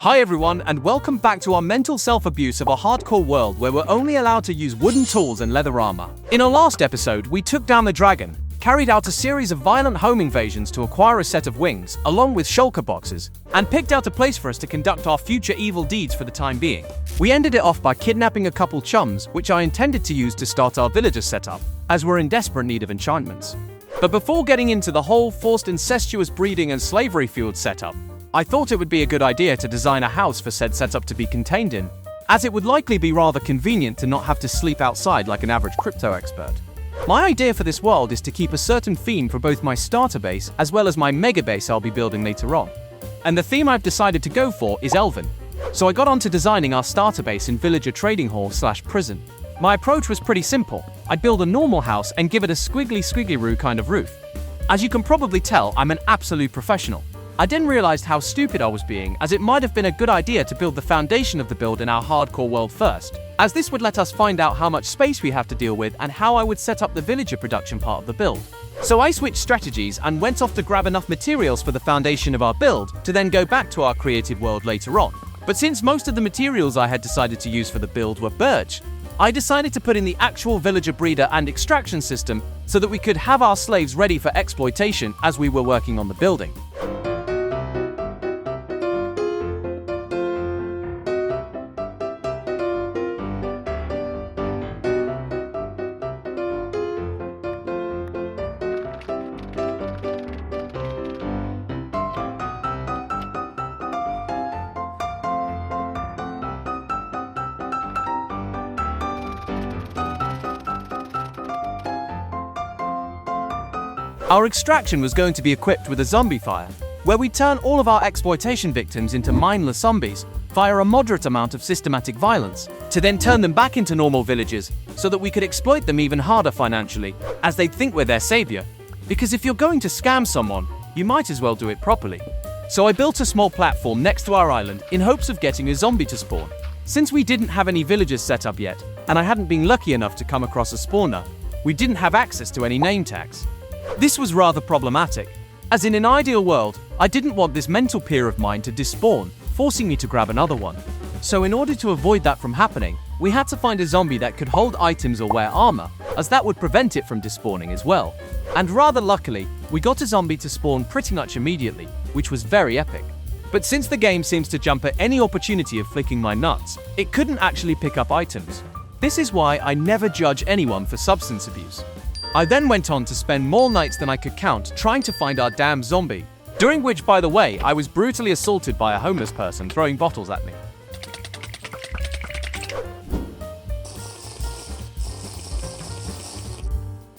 Hi everyone, and welcome back to our mental self-abuse of a hardcore world where we're only allowed to use wooden tools and leather armor. In our last episode, we took down the dragon, carried out a series of violent home invasions to acquire a set of wings, along with shulker boxes, and picked out a place for us to conduct our future evil deeds for the time being. We ended it off by kidnapping a couple chums, which I intended to use to start our villager setup, as we're in desperate need of enchantments. But before getting into the whole forced incestuous breeding and slavery-fueled setup, I thought it would be a good idea to design a house for said setup to be contained in, as it would likely be rather convenient to not have to sleep outside like an average crypto expert. My idea for this world is to keep a certain theme for both my starter base as well as my mega base I'll be building later on. And the theme I've decided to go for is Elven. So I got onto designing our starter base in villager trading hall/prison. My approach was pretty simple. I'd build a normal house and give it a squiggly-roo kind of roof. As you can probably tell, I'm an absolute professional. I then realized how stupid I was being, as it might have been a good idea to build the foundation of the build in our hardcore world first, as this would let us find out how much space we have to deal with and how I would set up the villager production part of the build. So I switched strategies and went off to grab enough materials for the foundation of our build to then go back to our created world later on. But since most of the materials I had decided to use for the build were birch, I decided to put in the actual villager breeder and extraction system so that we could have our slaves ready for exploitation as we were working on the building. Our extraction was going to be equipped with a zombie fire, where we turn all of our exploitation victims into mindless zombies via a moderate amount of systematic violence, to then turn them back into normal villagers so that we could exploit them even harder financially, as they'd think we're their savior. Because if you're going to scam someone, you might as well do it properly. So I built a small platform next to our island in hopes of getting a zombie to spawn. Since we didn't have any villagers set up yet, and I hadn't been lucky enough to come across a spawner, we didn't have access to any name tags. This was rather problematic, as in an ideal world, I didn't want this mental peer of mine to despawn, forcing me to grab another one. So in order to avoid that from happening, we had to find a zombie that could hold items or wear armor, as that would prevent it from despawning as well. And rather luckily, we got a zombie to spawn pretty much immediately, which was very epic. But since the game seems to jump at any opportunity of flicking my nuts, it couldn't actually pick up items. This is why I never judge anyone for substance abuse. I then went on to spend more nights than I could count trying to find our damn zombie, during which, by the way, I was brutally assaulted by a homeless person throwing bottles at me.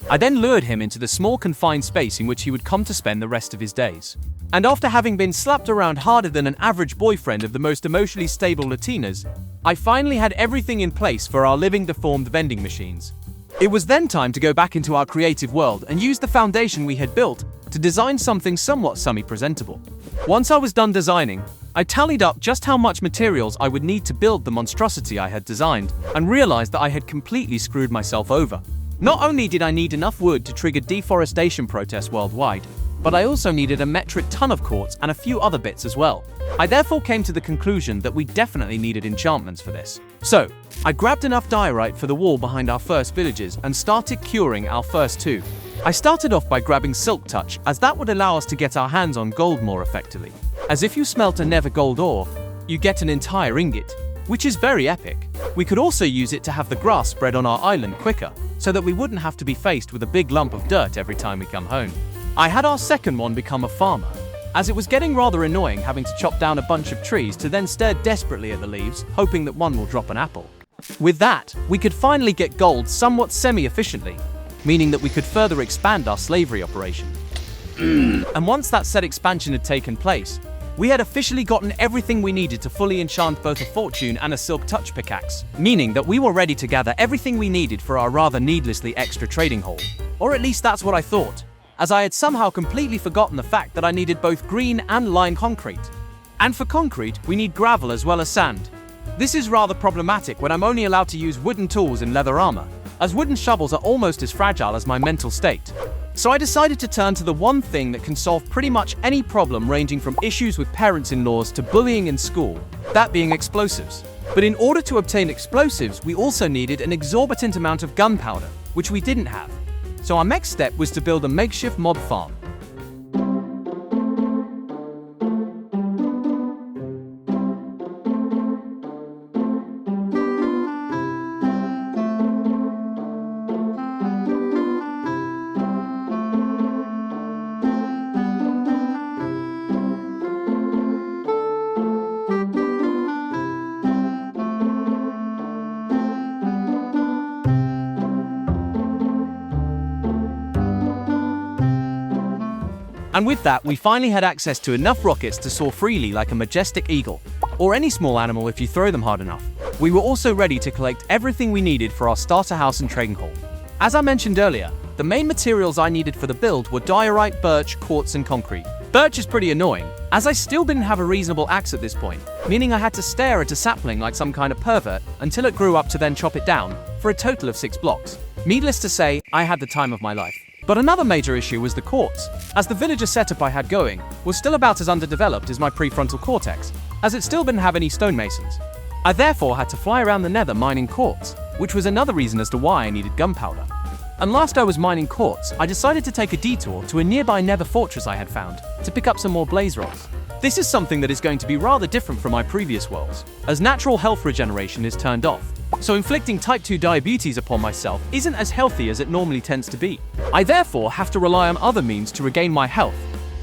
I then lured him into the small confined space in which he would come to spend the rest of his days. And after having been slapped around harder than an average boyfriend of the most emotionally stable Latinas, I finally had everything in place for our living deformed vending machines. It was then time to go back into our creative world and use the foundation we had built to design something somewhat semi-presentable. Once I was done designing, I tallied up just how much materials I would need to build the monstrosity I had designed, and realized that I had completely screwed myself over. Not only did I need enough wood to trigger deforestation protests worldwide, but I also needed a metric ton of quartz and a few other bits as well. I therefore came to the conclusion that we definitely needed enchantments for this. So, I grabbed enough diorite for the wall behind our first villages and started curing our first two. I started off by grabbing Silk Touch, as that would allow us to get our hands on gold more effectively. As if you smelt a never gold ore, you get an entire ingot, which is very epic. We could also use it to have the grass spread on our island quicker, so that we wouldn't have to be faced with a big lump of dirt every time we come home. I had our second one become a farmer, as it was getting rather annoying having to chop down a bunch of trees to then stare desperately at the leaves, hoping that one will drop an apple. With that, we could finally get gold somewhat semi-efficiently, meaning that we could further expand our slavery operation. And once that said expansion had taken place, we had officially gotten everything we needed to fully enchant both a fortune and a silk touch pickaxe, meaning that we were ready to gather everything we needed for our rather needlessly extra trading hall. Or at least that's what I thought, as I had somehow completely forgotten the fact that I needed both green and lime concrete. And for concrete, we need gravel as well as sand. This is rather problematic when I'm only allowed to use wooden tools and leather armor, as wooden shovels are almost as fragile as my mental state. So I decided to turn to the one thing that can solve pretty much any problem, ranging from issues with parents-in-laws to bullying in school, that being explosives. But in order to obtain explosives, we also needed an exorbitant amount of gunpowder, which we didn't have. So our next step was to build a makeshift mob farm. And with that, we finally had access to enough rockets to soar freely like a majestic eagle, or any small animal if you throw them hard enough. We were also ready to collect everything we needed for our starter house and trading hall. As I mentioned earlier, the main materials I needed for the build were diorite, birch, quartz, and concrete. Birch is pretty annoying, as I still didn't have a reasonable axe at this point, meaning I had to stare at a sapling like some kind of pervert until it grew up to then chop it down, for a total of 6 blocks. Needless to say, I had the time of my life. But another major issue was the quartz, as the villager setup I had going was still about as underdeveloped as my prefrontal cortex, as it still didn't have any stonemasons. I therefore had to fly around the nether mining quartz, which was another reason as to why I needed gunpowder. And whilst I was mining quartz, I decided to take a detour to a nearby nether fortress I had found, to pick up some more blaze rods. This is something that is going to be rather different from my previous worlds, as natural health regeneration is turned off. So inflicting type 2 diabetes upon myself isn't as healthy as it normally tends to be. I therefore have to rely on other means to regain my health,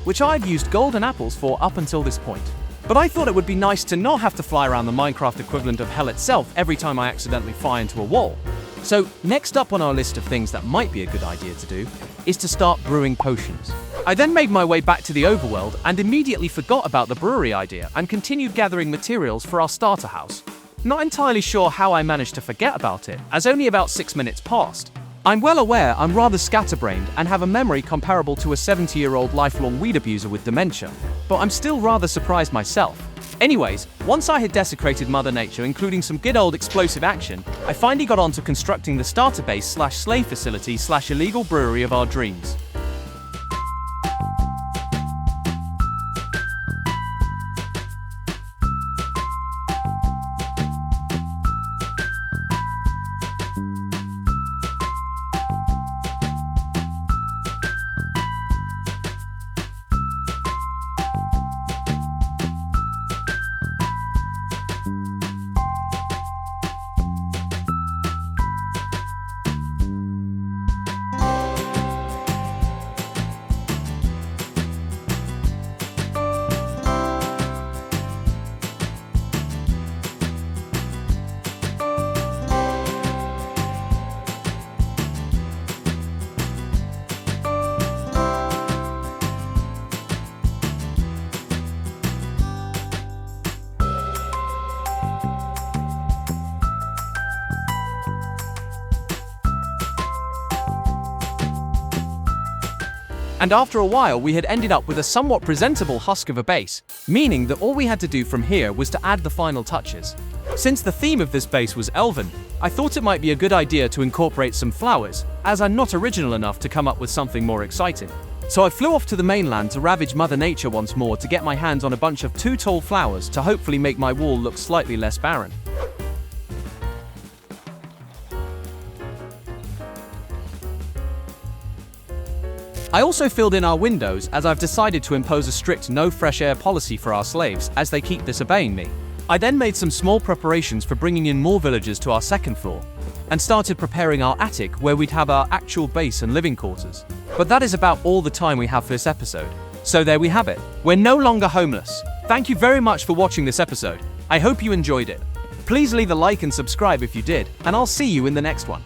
which I've used golden apples for up until this point. But I thought it would be nice to not have to fly around the Minecraft equivalent of hell itself every time I accidentally fly into a wall. So next up on our list of things that might be a good idea to do is to start brewing potions. I then made my way back to the overworld and immediately forgot about the brewery idea and continued gathering materials for our starter house. Not entirely sure how I managed to forget about it, as only about 6 minutes passed. I'm well aware I'm rather scatterbrained and have a memory comparable to a 70-year-old lifelong weed abuser with dementia, but I'm still rather surprised myself. Anyways, once I had desecrated Mother Nature, including some good old explosive action, I finally got on to constructing the starter base / slave facility / illegal brewery of our dreams. And after a while, we had ended up with a somewhat presentable husk of a base, meaning that all we had to do from here was to add the final touches. Since the theme of this base was elven, I thought it might be a good idea to incorporate some flowers, as I'm not original enough to come up with something more exciting. So I flew off to the mainland to ravage Mother Nature once more to get my hands on a bunch of 2 tall flowers to hopefully make my wall look slightly less barren. I also filled in our windows, as I've decided to impose a strict no fresh air policy for our slaves, as they keep disobeying me. I then made some small preparations for bringing in more villagers to our 2nd floor, and started preparing our attic where we'd have our actual base and living quarters. But that is about all the time we have for this episode. So there we have it. We're no longer homeless. Thank you very much for watching this episode. I hope you enjoyed it. Please leave a like and subscribe if you did, and I'll see you in the next one.